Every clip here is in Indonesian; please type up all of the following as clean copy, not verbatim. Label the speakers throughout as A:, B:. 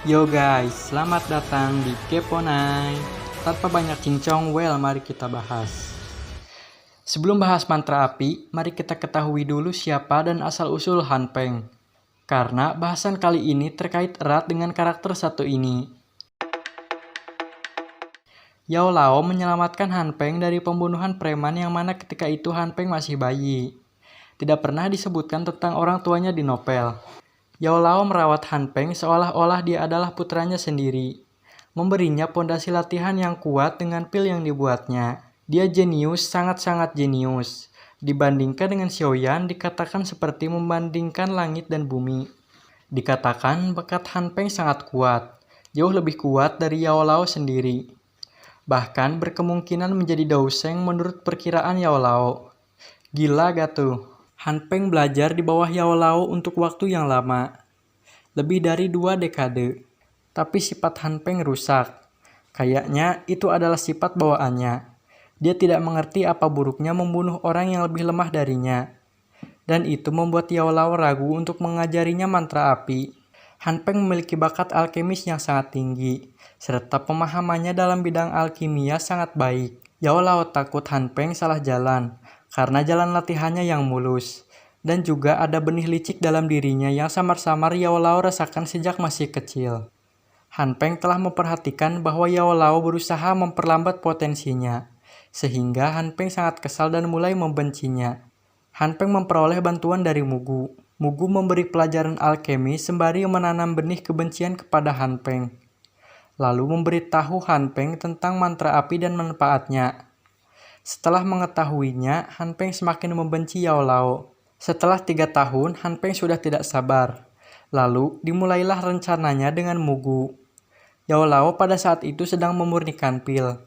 A: Yo guys, selamat datang di Keponai. Tanpa banyak cincong, mari kita bahas. Sebelum bahas mantra api, mari kita ketahui dulu siapa dan asal-usul Han Peng. Karena bahasan kali ini terkait erat dengan karakter satu ini. Yao Lao menyelamatkan Han Peng dari pembunuhan preman yang mana ketika itu Han Peng masih bayi. Tidak pernah disebutkan tentang orang tuanya di novel. Yao Lao merawat Han Peng seolah-olah dia adalah putranya sendiri. Memberinya pondasi latihan yang kuat dengan pil yang dibuatnya. Dia jenius, sangat-sangat jenius. Dibandingkan dengan Xiaoyan, dikatakan seperti membandingkan langit dan bumi. Dikatakan bakat Han Peng sangat kuat, jauh lebih kuat dari Yao Lao sendiri. Bahkan berkemungkinan menjadi Daoseng menurut perkiraan Yao Lao. Gila gak tuh? Han Peng belajar di bawah Yao Lao untuk waktu yang lama, lebih dari 2 dekade. Tapi sifat Han Peng rusak. Kayaknya itu adalah sifat bawaannya. Dia tidak mengerti apa buruknya membunuh orang yang lebih lemah darinya. Dan itu membuat Yao Lao ragu untuk mengajarinya mantra api. Han Peng memiliki bakat alkemis yang sangat tinggi, serta pemahamannya dalam bidang alkimia sangat baik. Yao Lao takut Han Peng salah jalan, karena jalan latihannya yang mulus. Dan juga ada benih licik dalam dirinya yang samar-samar Yao Lao rasakan sejak masih kecil. Han Peng telah memperhatikan bahwa Yao Lao berusaha memperlambat potensinya, sehingga Han Peng sangat kesal dan mulai membencinya. Han Peng memperoleh bantuan dari Mugu. Mugu memberi pelajaran alkemi sembari menanam benih kebencian kepada Han Peng. Lalu memberitahu Han Peng tentang mantra api dan manfaatnya. Setelah mengetahuinya, Han Peng semakin membenci Yao Lao. Setelah 3 tahun, Han Peng sudah tidak sabar. Lalu dimulailah rencananya dengan Mugu. Yao Lao pada saat itu sedang memurnikan pil.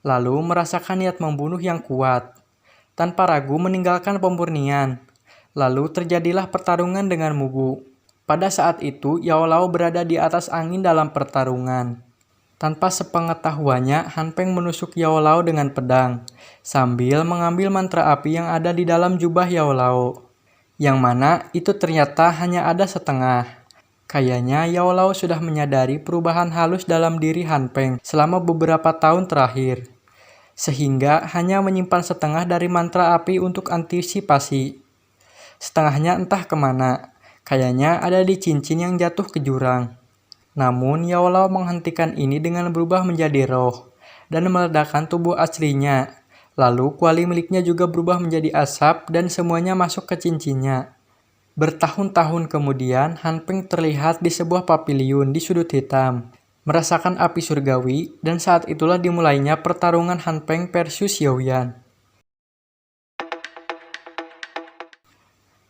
A: Lalu merasakan niat membunuh yang kuat. Tanpa ragu meninggalkan pemurnian. Lalu terjadilah pertarungan dengan Mugu. Pada saat itu, Yao Lao berada di atas angin dalam pertarungan. Tanpa sepengetahuannya, Han Peng menusuk Yao Lao dengan pedang, sambil mengambil mantra api yang ada di dalam jubah Yao Lao. Yang mana itu ternyata hanya ada setengah. Kayaknya Yao Lao sudah menyadari perubahan halus dalam diri Han Peng selama beberapa tahun terakhir. Sehingga hanya menyimpan setengah dari mantra api untuk antisipasi. Setengahnya entah kemana. Kayaknya ada di cincin yang jatuh ke jurang. Namun Yao Lao menghentikan ini dengan berubah menjadi roh dan meledakkan tubuh aslinya. Lalu kuali miliknya juga berubah menjadi asap dan semuanya masuk ke cincinnya. Bertahun-tahun kemudian, Han Peng terlihat di sebuah paviliun di sudut hitam, merasakan api surgawi, dan saat itulah dimulainya pertarungan Han Peng versus Xiaoyan.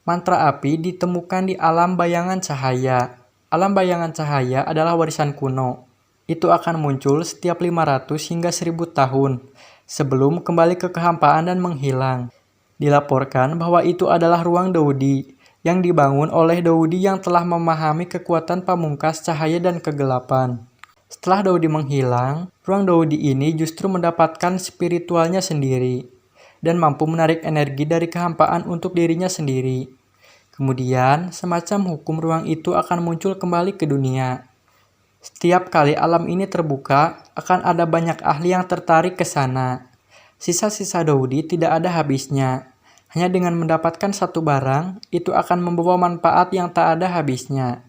A: Mantra api ditemukan di alam bayangan cahaya. Alam bayangan cahaya adalah warisan kuno. Itu akan muncul setiap 500 hingga 1000 tahun, sebelum kembali ke kehampaan dan menghilang. Dilaporkan bahwa itu adalah ruang Daudi, yang dibangun oleh Daudi yang telah memahami kekuatan pamungkas cahaya dan kegelapan. Setelah Daudi menghilang, ruang Daudi ini justru mendapatkan spiritualnya sendiri, dan mampu menarik energi dari kehampaan untuk dirinya sendiri. Kemudian, semacam hukum ruang itu akan muncul kembali ke dunia. Setiap kali alam ini terbuka, akan ada banyak ahli yang tertarik ke sana. Sisa-sisa Daudi tidak ada habisnya. Hanya dengan mendapatkan satu barang, itu akan membawa manfaat yang tak ada habisnya.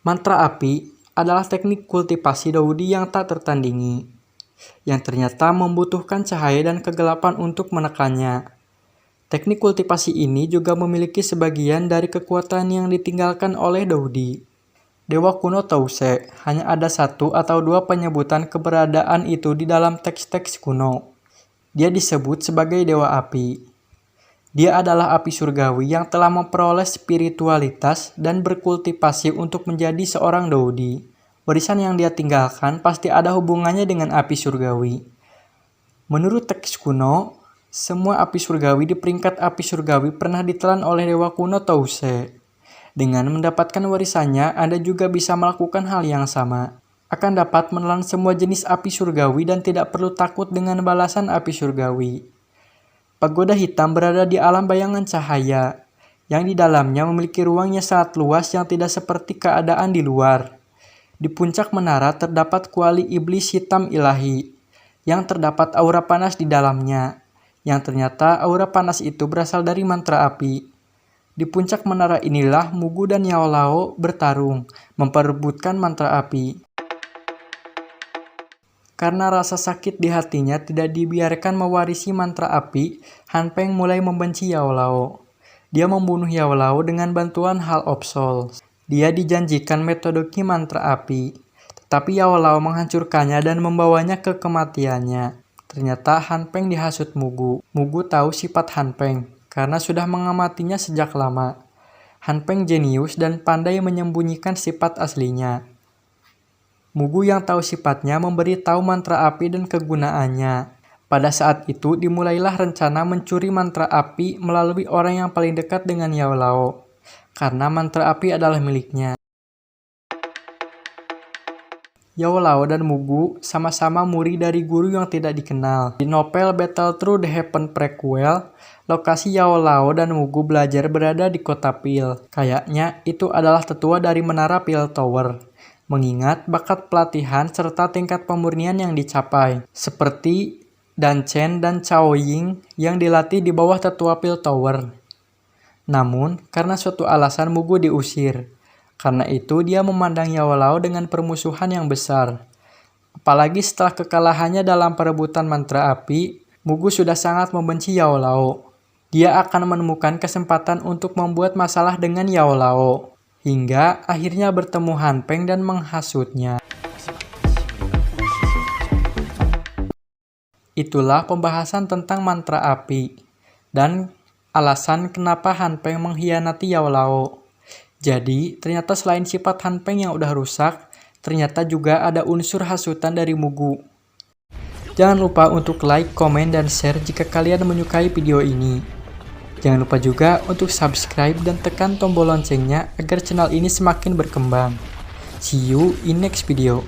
A: Mantra api adalah teknik kultivasi Daudi yang tak tertandingi, yang ternyata membutuhkan cahaya dan kegelapan untuk menekannya. Teknik kultivasi ini juga memiliki sebagian dari kekuatan yang ditinggalkan oleh Daudi. Dewa kuno Tause, hanya ada 1 atau 2 penyebutan keberadaan itu di dalam teks-teks kuno. Dia disebut sebagai Dewa Api. Dia adalah api surgawi yang telah memperoleh spiritualitas dan berkultivasi untuk menjadi seorang Daudi. Warisan yang dia tinggalkan pasti ada hubungannya dengan api surgawi. Menurut teks kuno, semua api surgawi di peringkat api surgawi pernah ditelan oleh dewa kuno Tause. Dengan mendapatkan warisannya, Anda juga bisa melakukan hal yang sama. Akan dapat menelan semua jenis api surgawi dan tidak perlu takut dengan balasan api surgawi. Pagoda hitam berada di alam bayangan cahaya, yang di dalamnya memiliki ruang yang sangat luas yang tidak seperti keadaan di luar. Di puncak menara terdapat kuali iblis hitam ilahi, yang terdapat aura panas di dalamnya, yang ternyata aura panas itu berasal dari mantra api. Di puncak menara inilah Mugu dan Yao Lao bertarung, memperebutkan mantra api. Karena rasa sakit di hatinya tidak dibiarkan mewarisi mantra api, Han Peng mulai membenci Yao Lao. Dia membunuh Yao Lao dengan bantuan Hall of Souls. Dia dijanjikan metode Ki mantra api, tetapi Yao Lao menghancurkannya dan membawanya ke kematiannya. Ternyata Han Peng dihasut Mugu. Mugu tahu sifat Han Peng, karena sudah mengamatinya sejak lama. Han Peng jenius dan pandai menyembunyikan sifat aslinya. Mugu yang tahu sifatnya memberi tahu mantra api dan kegunaannya. Pada saat itu dimulailah rencana mencuri mantra api melalui orang yang paling dekat dengan Yao Lao, karena mantra api adalah miliknya. Yao Lao dan Mugu sama-sama murid dari guru yang tidak dikenal. Di novel Battle Through the Heaven prequel, lokasi Yao Lao dan Mugu belajar berada di kota Pil. Kayaknya itu adalah tetua dari menara Pil Tower, mengingat bakat pelatihan serta tingkat pemurnian yang dicapai, seperti Dan Chen dan Cao Ying yang dilatih di bawah tetua Pil Tower. Namun, karena suatu alasan Mugu diusir. Karena itu dia memandang Yao Lao dengan permusuhan yang besar. Apalagi setelah kekalahannya dalam perebutan mantra api, Mugu sudah sangat membenci Yao Lao. Dia akan menemukan kesempatan untuk membuat masalah dengan Yao Lao, hingga akhirnya bertemu Han Peng dan menghasutnya. Itulah pembahasan tentang mantra api, dan alasan kenapa Han Peng mengkhianati Yao Lao. Jadi, ternyata selain sifat Han Peng yang udah rusak, ternyata juga ada unsur hasutan dari Mugu. Jangan lupa untuk like, komen, dan share jika kalian menyukai video ini. Jangan lupa juga untuk subscribe dan tekan tombol loncengnya agar channel ini semakin berkembang. See you in next video.